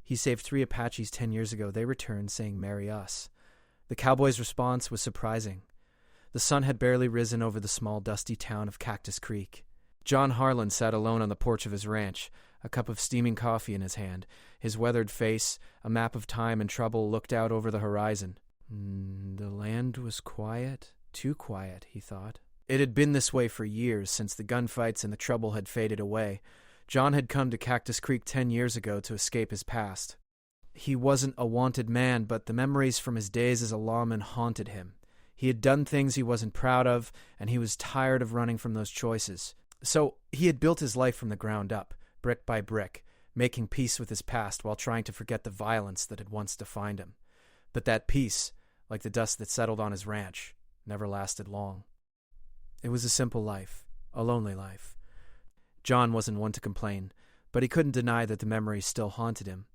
He saved 3 Apaches 10 years ago. They returned, saying, "Marry us." The cowboys' response was surprising. The sun had barely risen over the small, dusty town of Cactus Creek. John Harlan sat alone on the porch of his ranch, a cup of steaming coffee in his hand. His weathered face, a map of time and trouble, looked out over the horizon. The land was quiet. Too quiet, he thought. It had been this way for years, since the gunfights and the trouble had faded away. John had come to Cactus Creek 10 years ago to escape his past. He wasn't a wanted man, but the memories from his days as a lawman haunted him. He had done things he wasn't proud of, and he was tired of running from those choices. So he had built his life from the ground up, brick by brick, making peace with his past while trying to forget the violence that had once defined him. But that peace, like the dust that settled on his ranch, never lasted long. It was a simple life, a lonely life. John wasn't one to complain, but he couldn't deny that the memories still haunted him,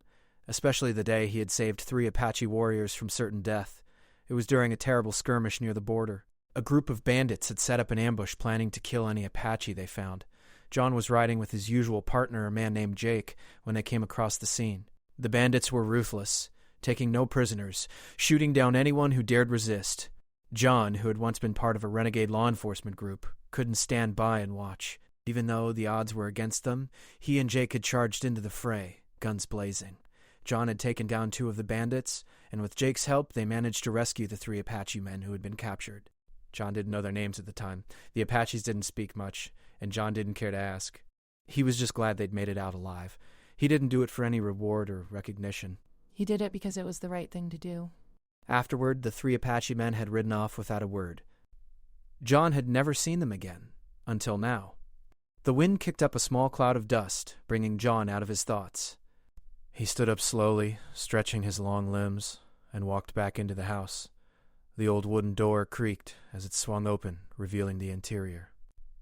especially the day he had saved 3 Apache warriors from certain death. It was during a terrible skirmish near the border. A group of bandits had set up an ambush planning to kill any Apache they found. John was riding with his usual partner, a man named Jake, when they came across the scene. The bandits were ruthless, taking no prisoners, shooting down anyone who dared resist. John, who had once been part of a renegade law enforcement group, couldn't stand by and watch. Even though the odds were against them, he and Jake had charged into the fray, guns blazing. John had taken down 2 of the bandits, and with Jake's help, they managed to rescue the 3 Apache men who had been captured. John didn't know their names at the time. The Apaches didn't speak much, and John didn't care to ask. He was just glad they'd made it out alive. He didn't do it for any reward or recognition. He did it because it was the right thing to do. Afterward, the 3 Apache men had ridden off without a word. John had never seen them again, until now. The wind kicked up a small cloud of dust, bringing John out of his thoughts. He stood up slowly, stretching his long limbs, and walked back into the house. The old wooden door creaked as it swung open, revealing the interior.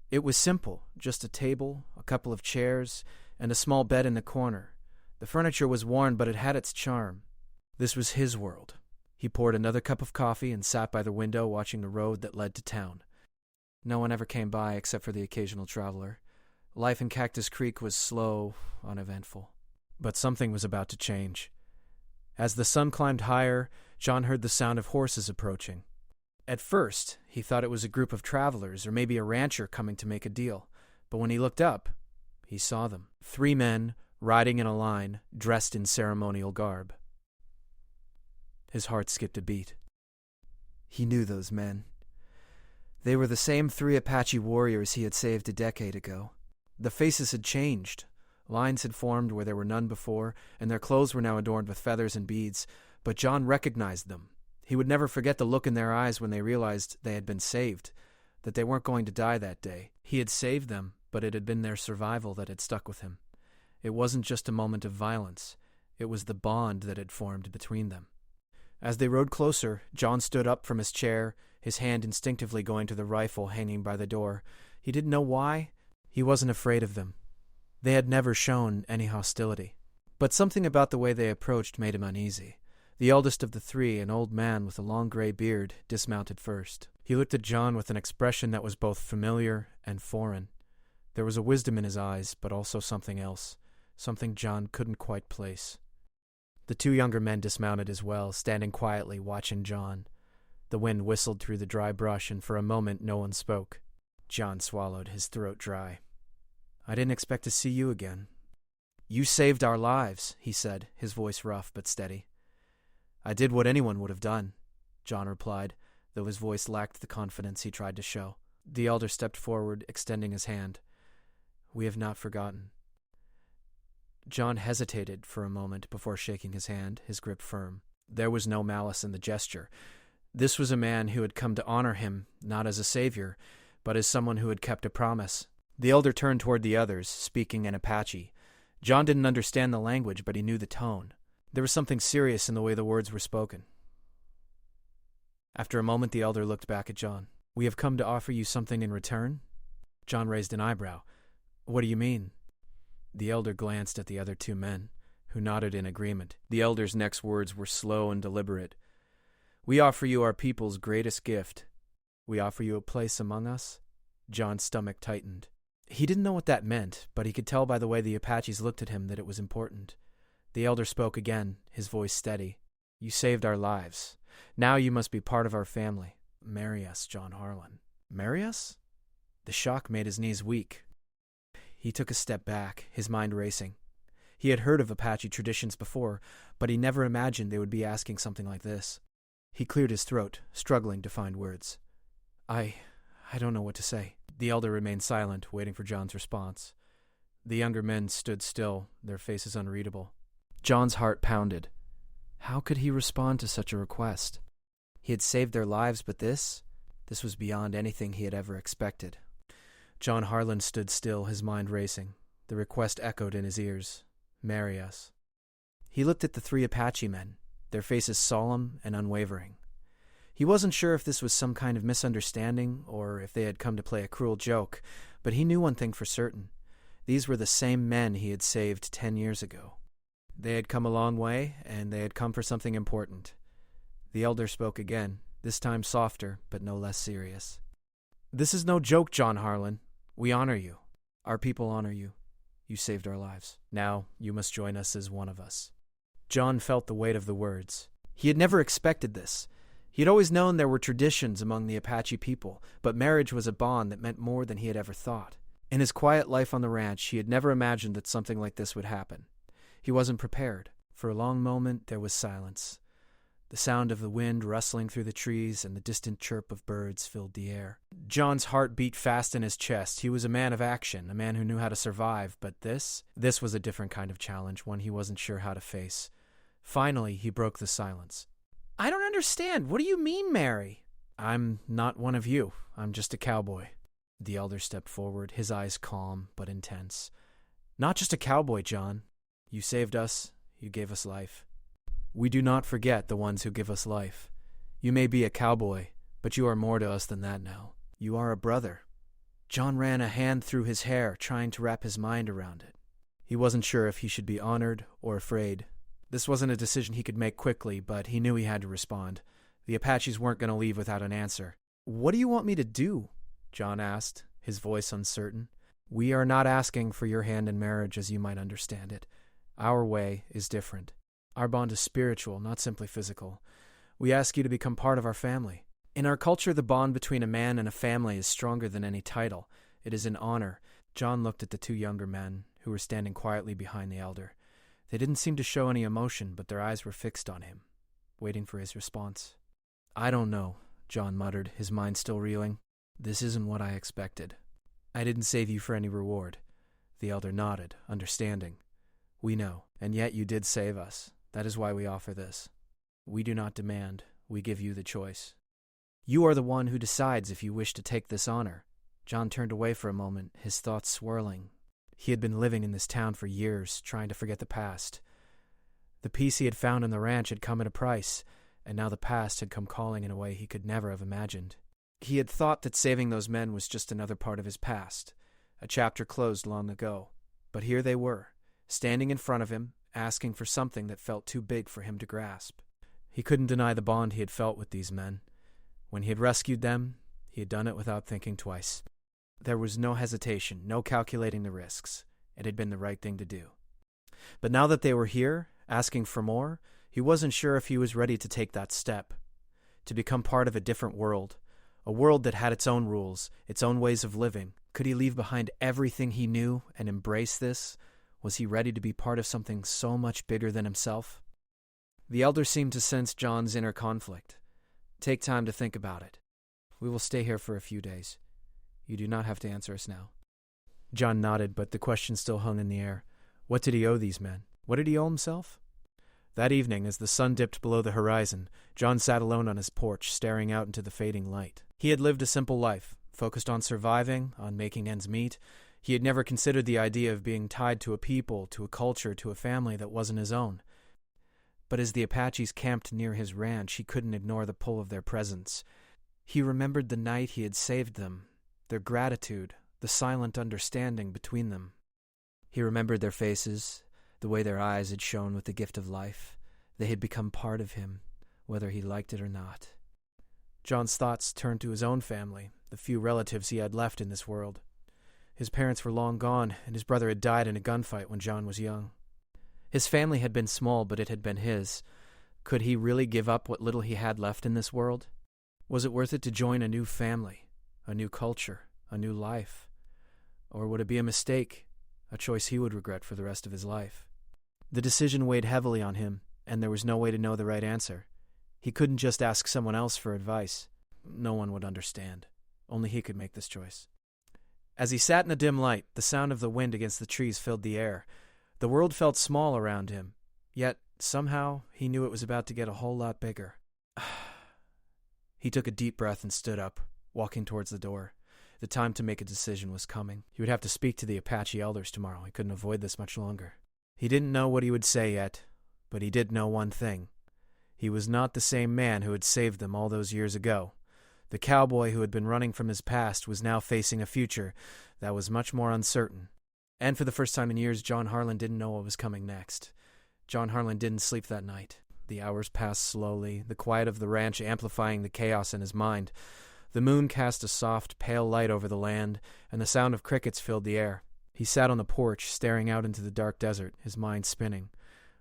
It was simple, just a table, a couple of chairs, and a small bed in the corner. The furniture was worn, but it had its charm. This was his world. He poured another cup of coffee and sat by the window watching the road that led to town. No one ever came by except for the occasional traveler. Life in Cactus Creek was slow, uneventful. But something was about to change. As the sun climbed higher, John heard the sound of horses approaching. At first, he thought it was a group of travelers or maybe a rancher coming to make a deal. But when he looked up, he saw them. 3 men, riding in a line, dressed in ceremonial garb. His heart skipped a beat. He knew those men. They were the same 3 Apache warriors he had saved a decade ago. The faces had changed. Lines had formed where there were none before, and their clothes were now adorned with feathers and beads. But John recognized them. He would never forget the look in their eyes when they realized they had been saved, that they weren't going to die that day. He had saved them, but it had been their survival that had stuck with him. It wasn't just a moment of violence. It was the bond that had formed between them. As they rode closer, John stood up from his chair, his hand instinctively going to the rifle hanging by the door. He didn't know why. He wasn't afraid of them. They had never shown any hostility. But something about the way they approached made him uneasy. The eldest of the 3, an old man with a long gray beard, dismounted first. He looked at John with an expression that was both familiar and foreign. There was a wisdom in his eyes, but also something else, something John couldn't quite place. The 2 younger men dismounted as well, standing quietly, watching John. The wind whistled through the dry brush, and for a moment no one spoke. John swallowed, his throat dry. "I didn't expect to see you again." "You saved our lives," he said, his voice rough but steady. "I did what anyone would have done," John replied, though his voice lacked the confidence he tried to show. The elder stepped forward, extending his hand. "We have not forgotten." John hesitated for a moment before shaking his hand, his grip firm. There was no malice in the gesture. This was a man who had come to honor him, not as a savior, but as someone who had kept a promise. The elder turned toward the others, speaking in Apache. John didn't understand the language, but he knew the tone. There was something serious in the way the words were spoken. After a moment, the elder looked back at John. "We have come to offer you something in return?" John raised an eyebrow. "What do you mean?" The elder glanced at the other 2 men, who nodded in agreement. The elder's next words were slow and deliberate. "We offer you our people's greatest gift. We offer you a place among us." John's stomach tightened. He didn't know what that meant, but he could tell by the way the Apaches looked at him that it was important. The elder spoke again, his voice steady. "You saved our lives. Now you must be part of our family. Marry us, John Harlan." Marry us? The shock made his knees weak. He took a step back, his mind racing. He had heard of Apache traditions before, but he never imagined they would be asking something like this. He cleared his throat, struggling to find words. I don't know what to say." The elder remained silent, waiting for John's response. The younger men stood still, their faces unreadable. John's heart pounded. How could he respond to such a request? He had saved their lives, but this was beyond anything he had ever expected. John Harlan stood still, his mind racing. The request echoed in his ears. Marry us. He looked at the 3 Apache men, their faces solemn and unwavering. He wasn't sure if this was some kind of misunderstanding or if they had come to play a cruel joke, but he knew one thing for certain. These were the same men he had saved 10 years ago. They had come a long way, and they had come for something important. The elder spoke again, this time softer, but no less serious. "This is no joke, John Harlan. We honor you. Our people honor you. You saved our lives. Now you must join us as one of us." John felt the weight of the words. He had never expected this. He had always known there were traditions among the Apache people, but marriage was a bond that meant more than he had ever thought. In his quiet life on the ranch, he had never imagined that something like this would happen. He wasn't prepared. For a long moment, there was silence. The sound of the wind rustling through the trees and the distant chirp of birds filled the air. John's heart beat fast in his chest. He was a man of action, a man who knew how to survive, but this was a different kind of challenge, one he wasn't sure how to face. Finally, he broke the silence. "I don't understand. What do you mean, Mary?" "I'm not one of you. I'm just a cowboy." The elder stepped forward, his eyes calm but intense. "Not just a cowboy, John. You saved us. You gave us life. We do not forget the ones who give us life. You may be a cowboy, but you are more to us than that now. You are a brother." John ran a hand through his hair, trying to wrap his mind around it. He wasn't sure if he should be honored or afraid. This wasn't a decision he could make quickly, but he knew he had to respond. The Apaches weren't going to leave without an answer. "What do you want me to do?" John asked, his voice uncertain. "We are not asking for your hand in marriage as you might understand it. Our way is different. Our bond is spiritual, not simply physical. We ask you to become part of our family. In our culture, the bond between a man and a family is stronger than any title. It is an honor." John looked at the 2 younger men, who were standing quietly behind the elder. They didn't seem to show any emotion, but their eyes were fixed on him, waiting for his response. "I don't know," John muttered, his mind still reeling. "This isn't what I expected. I didn't save you for any reward." The elder nodded, understanding. "We know, and yet you did save us. That is why we offer this. We do not demand, we give you the choice. You are the one who decides if you wish to take this honor." John turned away for a moment, his thoughts swirling. He had been living in this town for years, trying to forget the past. The peace he had found on the ranch had come at a price, and now the past had come calling in a way he could never have imagined. He had thought that saving those men was just another part of his past, a chapter closed long ago. But here they were, standing in front of him, asking for something that felt too big for him to grasp. He couldn't deny the bond he had felt with these men. When he had rescued them, he had done it without thinking twice. There was no hesitation, no calculating the risks. It had been the right thing to do. But now that they were here, asking for more, he wasn't sure if he was ready to take that step, to become part of a different world, a world that had its own rules, its own ways of living. Could he leave behind everything he knew and embrace this? Was he ready to be part of something so much bigger than himself? The elder seemed to sense John's inner conflict. "Take time to think about it. We will stay here for a few days. You do not have to answer us now." John nodded, but the question still hung in the air. What did he owe these men? What did he owe himself? That evening, as the sun dipped below the horizon, John sat alone on his porch, staring out into the fading light. He had lived a simple life, focused on surviving, on making ends meet. He had never considered the idea of being tied to a people, to a culture, to a family that wasn't his own. But as the Apaches camped near his ranch, he couldn't ignore the pull of their presence. He remembered the night he had saved them, their gratitude, the silent understanding between them. He remembered their faces, the way their eyes had shone with the gift of life. They had become part of him, whether he liked it or not. John's thoughts turned to his own family, the few relatives he had left in this world. His parents were long gone, and his brother had died in a gunfight when John was young. His family had been small, but it had been his. Could he really give up what little he had left in this world? Was it worth it to join a new family, a new culture, a new life? Or would it be a mistake, a choice he would regret for the rest of his life? The decision weighed heavily on him, and there was no way to know the right answer. He couldn't just ask someone else for advice. No one would understand. Only he could make this choice. As he sat in the dim light, the sound of the wind against the trees filled the air. The world felt small around him, yet somehow he knew it was about to get a whole lot bigger. He took a deep breath and stood up, walking towards the door. The time to make a decision was coming. He would have to speak to the Apache elders tomorrow. He couldn't avoid this much longer. He didn't know what he would say yet, but he did know one thing. He was not the same man who had saved them all those years ago. The cowboy who had been running from his past was now facing a future that was much more uncertain. And for the first time in years, John Harlan didn't know what was coming next. John Harlan didn't sleep that night. The hours passed slowly, the quiet of the ranch amplifying the chaos in his mind. The moon cast a soft, pale light over the land, and the sound of crickets filled the air. He sat on the porch, staring out into the dark desert, his mind spinning.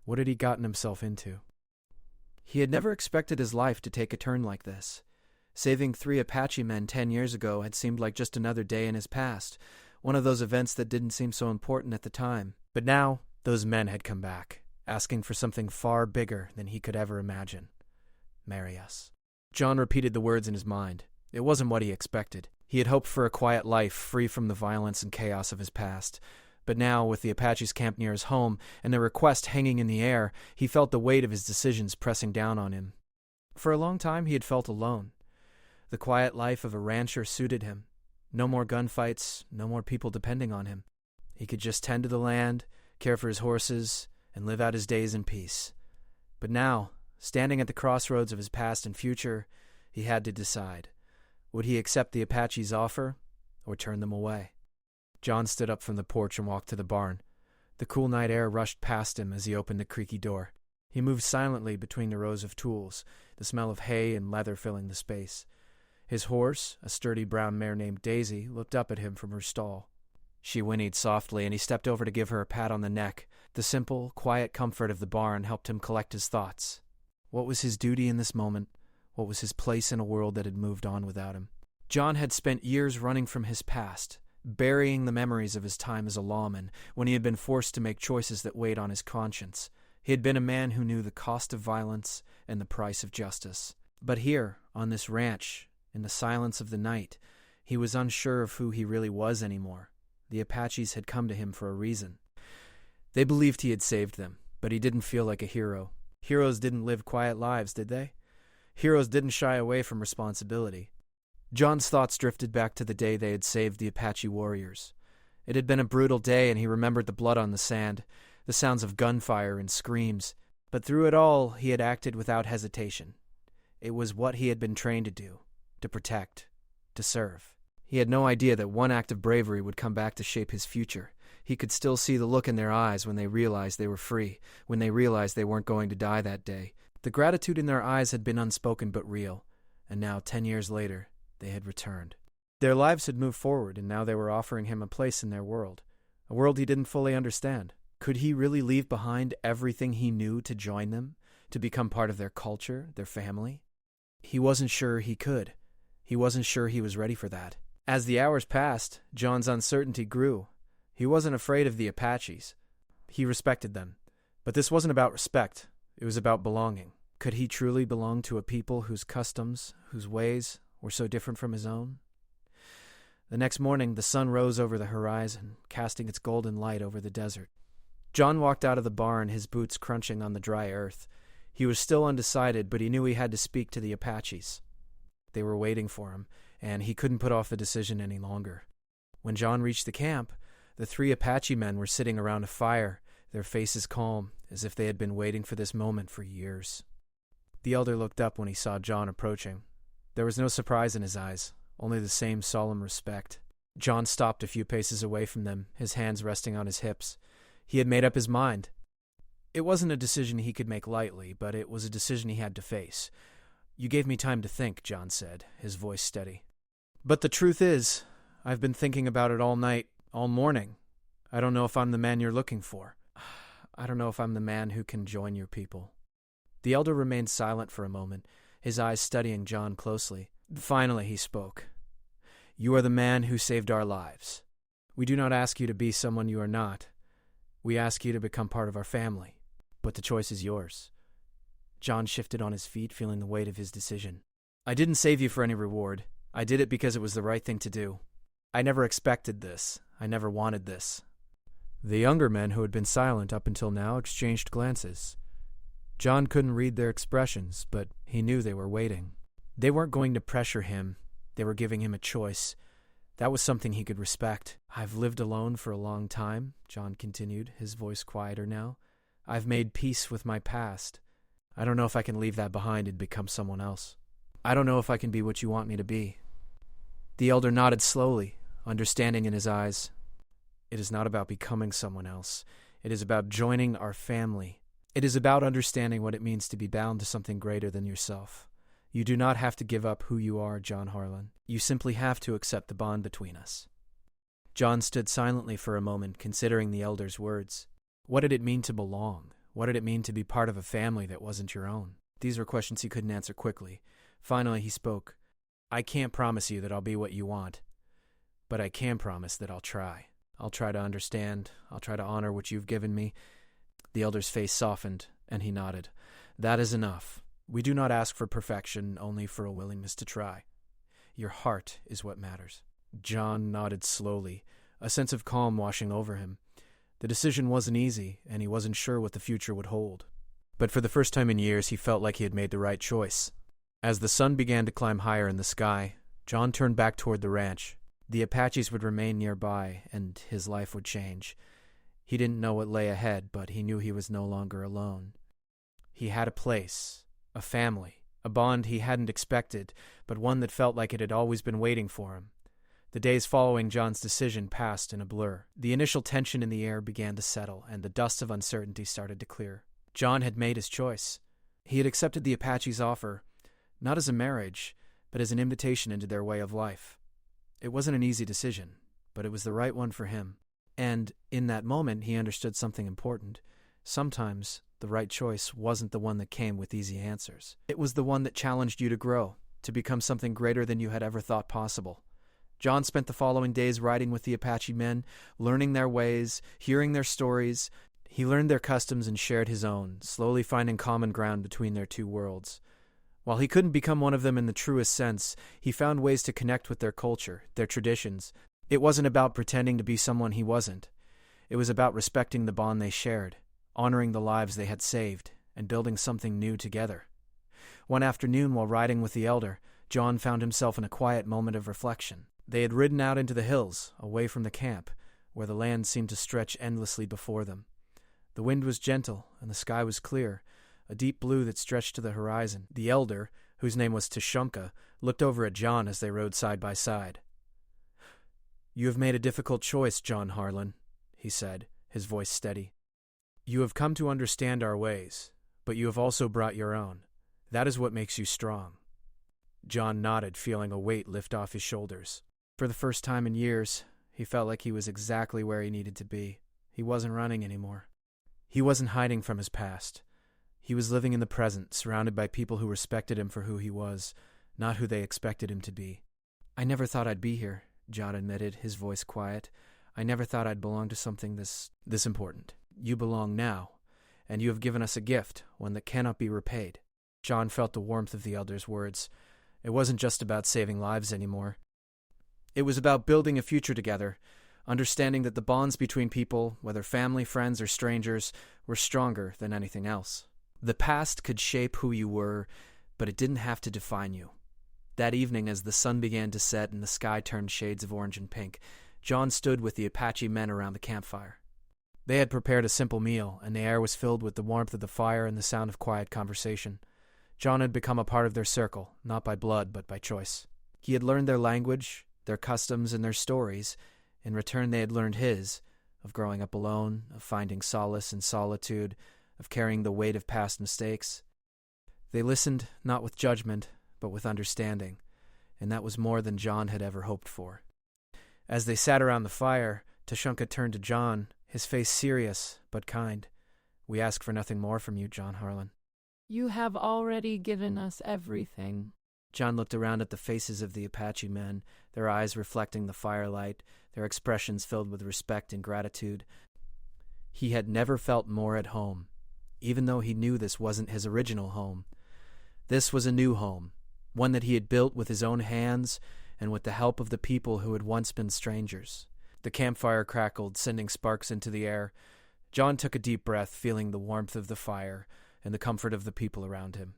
What had he gotten himself into? He had never expected his life to take a turn like this. Saving 3 Apache men 10 years ago had seemed like just another day in his past, one of those events that didn't seem so important at the time. But now, those men had come back, asking for something far bigger than he could ever imagine. Marry us. John repeated the words in his mind. It wasn't what he expected. He had hoped for a quiet life, free from the violence and chaos of his past. But now, with the Apaches camped near his home and their request hanging in the air, he felt the weight of his decisions pressing down on him. For a long time, he had felt alone. The quiet life of a rancher suited him. No more gunfights, no more people depending on him. He could just tend to the land, care for his horses, and live out his days in peace. But now, standing at the crossroads of his past and future, he had to decide. Would he accept the Apaches' offer, or turn them away? John stood up from the porch and walked to the barn. The cool night air rushed past him as he opened the creaky door. He moved silently between the rows of tools, the smell of hay and leather filling the space. His horse, a sturdy brown mare named Daisy, looked up at him from her stall. She whinnied softly, and he stepped over to give her a pat on the neck. The simple, quiet comfort of the barn helped him collect his thoughts. What was his duty in this moment? What was his place in a world that had moved on without him? John had spent years running from his past, burying the memories of his time as a lawman, when he had been forced to make choices that weighed on his conscience. He had been a man who knew the cost of violence and the price of justice. But here, on this ranch, in the silence of the night, he was unsure of who he really was anymore. The Apaches had come to him for a reason. They believed he had saved them, but he didn't feel like a hero. Heroes didn't live quiet lives, did they? Heroes didn't shy away from responsibility. John's thoughts drifted back to the day they had saved the Apache warriors. It had been a brutal day, and he remembered the blood on the sand, the sounds of gunfire and screams. But through it all, he had acted without hesitation. It was what he had been trained to do, to protect, to serve. He had no idea that one act of bravery would come back to shape his future. He could still see the look in their eyes when they realized they were free, when they realized they weren't going to die that day. The gratitude in their eyes had been unspoken but real, and now, 10 years later, they had returned. Their lives had moved forward, and now they were offering him a place in their world, a world he didn't fully understand. Could he really leave behind everything he knew to join them, to become part of their culture, their family? He wasn't sure he could. He wasn't sure he was ready for that. As the hours passed, John's uncertainty grew. He wasn't afraid of the Apaches. He respected them. But this wasn't about respect. It was about belonging. Could he truly belong to a people whose customs, whose ways, were so different from his own? The next morning, the sun rose over the horizon, casting its golden light over the desert. John walked out of the barn, his boots crunching on the dry earth. He was still undecided, but he knew he had to speak to the Apaches. They were waiting for him, and he couldn't put off the decision any longer. When John reached the camp, the 3 Apache men were sitting around a fire, their faces calm, as if they had been waiting for this moment for years. The elder looked up when he saw John approaching. There was no surprise in his eyes, only the same solemn respect. John stopped a few paces away from them, his hands resting on his hips. He had made up his mind. It wasn't a decision he could make lightly, but it was a decision he had to face. "You gave me time to think," John said, his voice steady. "But the truth is, I've been thinking about it all night, all morning. I don't know if I'm the man you're looking for. I don't know if I'm the man who can join your people." The elder remained silent for a moment, his eyes studying John closely. Finally he spoke. "You are the man who saved our lives. We do not ask you to be someone you are not. We ask you to become part of our family. But the choice is yours." John shifted on his feet, feeling the weight of his decision. "I didn't save you for any reward. I did it because it was the right thing to do. I never expected this. I never wanted this." The younger men, who had been silent up until now, exchanged glances. John couldn't read their expressions, but he knew they were waiting. They weren't going to pressure him. They were giving him a choice. That was something he could respect. "I've lived alone for a long time," John continued, his voice quieter now. "I've made peace with my past. I don't know if I can leave that behind and become someone else. I don't know if I can be what you want me to be." The elder nodded slowly, understanding in his eyes. "It is not about becoming someone else. It is about joining our family. It is about understanding what it means to be bound to something greater than yourself. You do not have to give up who you are, John Harlan. You simply have to accept the bond between us." John stood silently for a moment, considering the elder's words. What did it mean to belong? What did it mean to be part of a family that wasn't your own? These were questions he couldn't answer quickly. Finally he spoke. "I can't promise you that I'll be what you want, but I can promise that I'll try. I'll try to understand. I'll try to honor what you've given me." The elder's face softened, and he nodded. "That is enough. We do not ask for perfection, only for a willingness to try. Your heart is what matters." John nodded slowly, a sense of calm washing over him. The decision wasn't easy, and he wasn't sure what the future would hold. But for the first time in years, he felt like he had made the right choice. As the sun began to climb higher in the sky, John turned back toward the ranch. The Apaches would remain nearby, and his life would change. He didn't know what lay ahead, but he knew he was no longer alone. He had a place, a family, a bond he hadn't expected, but one that felt like it had always been waiting for him. The days following John's decision passed in a blur. The initial tension in the air began to settle, and the dust of uncertainty started to clear. John had made his choice. He had accepted the Apaches' offer, not as a marriage, but as an invitation into their way of life. It wasn't an easy decision, but it was the right one for him. And in that moment, he understood something important. Sometimes the right choice wasn't the one that came with easy answers. It was the one that challenged you to grow, to become something greater than you had ever thought possible. John spent the following days riding with the Apache men, learning their ways, hearing their stories. He learned their customs and shared his own, slowly finding common ground between their two worlds. While he couldn't become one of them in the truest sense, he found ways to connect with their culture, their traditions. It wasn't about pretending to be someone he wasn't. It was about respecting the bond they shared, honoring the lives they had saved, and building something new together. One afternoon, while riding with the elder, John found himself in a quiet moment of reflection. They had ridden out into the hills, away from the camp, where the land seemed to stretch endlessly before them. The wind was gentle, and the sky was clear, a deep blue that stretched to the horizon. The elder, whose name was Tushunka, looked over at John as they rode side by side. "You have made a difficult choice, John Harlan," he said, his voice steady. "You have come to understand our ways, but you have also brought your own. That is what makes you strong." John nodded, feeling a weight lift off his shoulders. For the first time in years, he felt like he was exactly where he needed to be. He wasn't running anymore. He wasn't hiding from his past. He was living in the present, surrounded by people who respected him for who he was, not who they expected him to be. "I never thought I'd be here," John admitted, his voice quiet. "I never thought I'd belong to something this important. You belong now, and you have given us a gift, one that cannot be repaid." John felt the warmth of the elder's words. It wasn't just about saving lives anymore. It was about building a future together, understanding that the bonds between people, whether family, friends, or strangers, were stronger than anything else. The past could shape who you were, but it didn't have to define you. That evening, as the sun began to set and the sky turned shades of orange and pink, John stood with the Apache men around the campfire. They had prepared a simple meal, and the air was filled with the warmth of the fire and the sound of quiet conversation. John had become a part of their circle, not by blood, but by choice. He had learned their language, their customs, and their stories. In return, they had learned his, of growing up alone, of finding solace in solitude, of carrying the weight of past mistakes. They listened, not with judgment, but with understanding, and that was more than John had ever hoped for. As they sat around the fire, Tushunka turned to John, his face serious but kind. We ask for nothing more from you, John Harlan. You have already given us everything. John looked around at the faces of the Apache men, their eyes reflecting the firelight, their expressions filled with respect and gratitude. He had never felt more at home, even though he knew this wasn't his original home. This was a new home, one that he had built with his own hands and with the help of the people who had once been strangers. The campfire crackled, sending sparks into the air. John took a deep breath, feeling the warmth of the fire and the comfort of the people around him.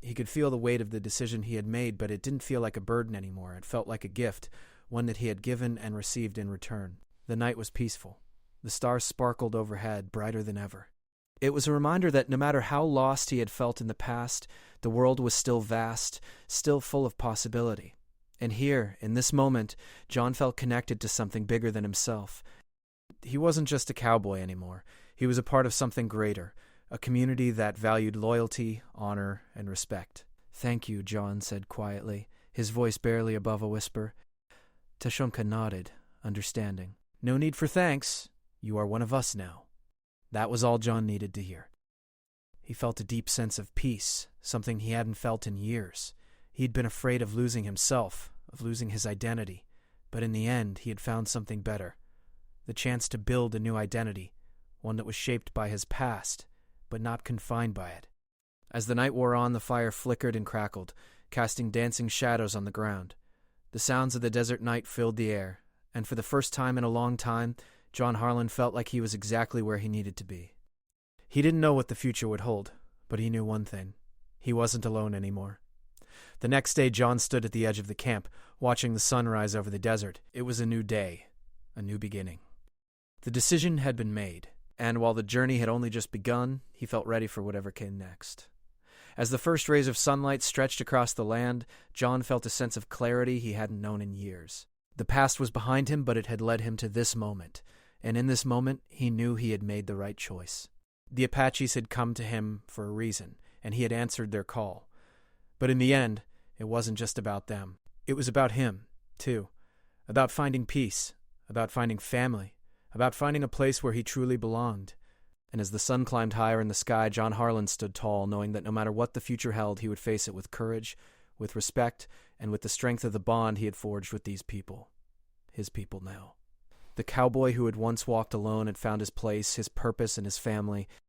He could feel the weight of the decision he had made, but it didn't feel like a burden anymore. It felt like a gift, one that he had given and received in return. The night was peaceful. The stars sparkled overhead, brighter than ever. It was a reminder that no matter how lost he had felt in the past, the world was still vast, still full of possibility. And here, in this moment, John felt connected to something bigger than himself. He wasn't just a cowboy anymore. He was a part of something greater, a community that valued loyalty, honor, and respect. "Thank you," John said quietly, his voice barely above a whisper. Tashunka nodded, understanding. "No need for thanks. You are one of us now." That was all John needed to hear. He felt a deep sense of peace, something he hadn't felt in years. He'd been afraid of losing himself, of losing his identity, but in the end he had found something better. The chance to build a new identity, one that was shaped by his past, but not confined by it. As the night wore on, the fire flickered and crackled, casting dancing shadows on the ground. The sounds of the desert night filled the air, and for the first time in a long time, John Harlan felt like he was exactly where he needed to be. He didn't know what the future would hold, but he knew one thing. He wasn't alone anymore. The next day, John stood at the edge of the camp, watching the sun rise over the desert. It was a new day, a new beginning. The decision had been made, and while the journey had only just begun, he felt ready for whatever came next. As the first rays of sunlight stretched across the land, John felt a sense of clarity he hadn't known in years. The past was behind him, but it had led him to this moment, and in this moment, he knew he had made the right choice. The Apaches had come to him for a reason, and he had answered their call. But in the end, it wasn't just about them. It was about him, too. About finding peace, about finding family, about finding a place where he truly belonged. And as the sun climbed higher in the sky, John Harlan stood tall, knowing that no matter what the future held, he would face it with courage, with respect, and with the strength of the bond he had forged with these people. His people now. The cowboy who had once walked alone had found his place, his purpose, and his family,